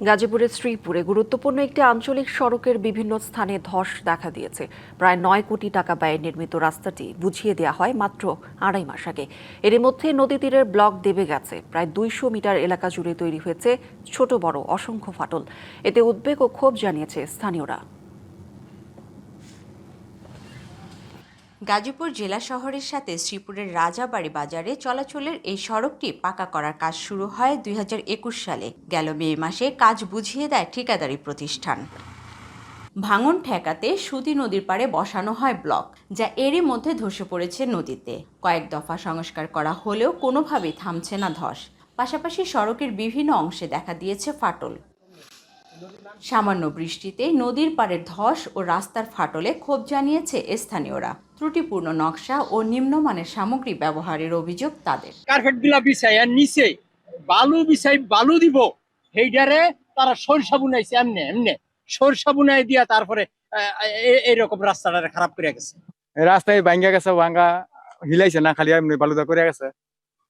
গাজীপুরের শ্রীপুরে গুরুত্বপূর্ণ একটি আঞ্চলিক সড়কের বিভিন্ন স্থানে ধস দেখা দিয়েছে। প্রায় ৯ কোটি টাকা ব্যয়ে নির্মিত রাস্তাটি বুঝিয়ে দেওয়া হয় মাত্র ২.৫ মাস আগে। এর মধ্যে নদী তীরের ব্লক দেবে গেছে। প্রায় ২০০ মিটার এলাকা জুড়ে তৈরি হয়েছে ছোট বড় অসংখ্য ফাটল। এতে উদ্বেগ ও ক্ষোভ জানিয়েছে স্থানীয়রা। গাজীপুর জেলা শহরের সাথে শ্রীপুরের রাজাবাড়ি বাজারে চলাচলের এই সড়কটি পাকা করার কাজ শুরু হয় ২০২১ সালে। গেল মে মাসে কাজ বুঝিয়ে দেয় ঠিকাদারি প্রতিষ্ঠান। ভাঙন ঠেকাতে সুতি নদীর পাড়ে বসানো হয় ব্লক, যা এরই মধ্যে ধসে পড়েছে নদীতে। কয়েক দফা সংস্কার করা হলেও কোনোভাবেই থামছে না ধস। পাশাপাশি সড়কের বিভিন্ন অংশে দেখা দিয়েছে ফাটল। সামান্য বৃষ্টিতে নদীর পাড়ের ধস ও রাস্তার ফাটলে ক্ষোভ জানিয়েছে স্থানীয়রা। ত্রুটিপূর্ণ নকশা ও নিম্নমানের সামগ্রী ব্যবহারের অভিযোগ তাদের। কার্পেট গুলা বিছাই আর নিচে বালু বিছাই বালু দিব, সেইটারে তারা সরষা বুনাইছে এমনি এমনি সরষা বুনাই দিয়া তারপরে এইরকম রাস্তাটা খারাপ করে গেছে। রাস্তায় ভাঙ্গা গেছে, ভাঙ্গা হিলাইছে না, খালি এমনি বালুদা করে গেছে,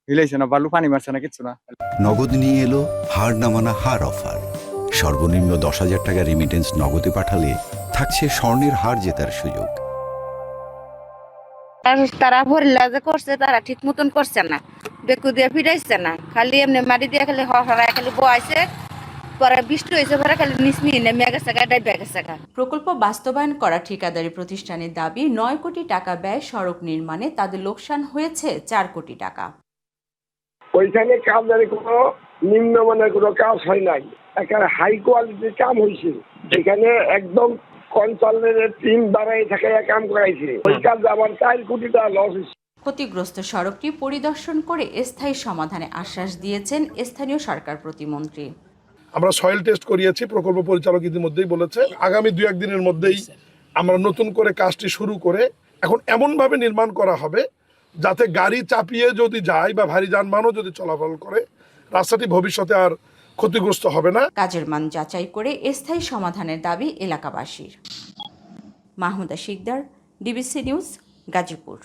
হিলাইছে না, বালু পানি মারছে না, কিচ্ছু না। নগদ নিয়ে এলো হার না মানা হার অফার। সর্বনিম্ন ১০,০০০ টাকা রেমিটেন্স নগদে পাঠালে থাকছে স্বর্ণের হার জেতার সুযোগ। তারা ভরিলা যে করছে তারা ঠিক মতন করছে না, বেকু দিয়ে ফিরাইছে না, খালি এমনি মাটি দিয়ে খালি হরায় খালি বয়াইছে। পরে বৃষ্টি হয়েছে, পরে খালি নিচ নিয়ে নেমে গেছে, ডাইবে গেছে। প্রকল্প বাস্তবায়ন করা ঠিকাদারি প্রতিষ্ঠানের দাবি ৯ কোটি টাকা ব্যয় সড়ক নির্মাণে তাদের লোকসান হয়েছে ৪ কোটি টাকা। ওইখানে কাজের কোনো নিম্নমানের কোনো কাজ হয় নাই, এখানে হাই কোয়ালিটির কাম হয়েছে। এখানে একদম কনসালটেন্টের টিম দাঁড়াই থাকে কাম করাইছে, ওই কাজ আবার ৪ কোটি টাকা লস হয়েছে। ক্ষতিগ্রস্ত সড়কটি পরিদর্শন করে স্থায়ী সমাধানে আশ্বাস দিয়েছেন স্থানীয় সরকার প্রতিমন্ত্রী। আমরা সয়েল টেস্ট করিয়েছি, প্রকল্প পরিচালক ইতিমধ্যেই বলেছে আগামী ২-১ দিনের মধ্যেই আমরা নতুন করে কাজটি শুরু করে এখন এমনভাবে নির্মাণ করা হবে যাতে গাড়ি চাপিয়ে যদি যায় বা ভারী যানবাহনও যদি চলাচল করে রাস্তাটি ভবিষ্যতে আর ক্ষতিগ্রস্ত হবে না। কাজের মান যাচাই করে স্থায়ী সমাধানের দাবি এলাকাবাসীর। Mahmuda Sikdar, DBC news, Gazipur.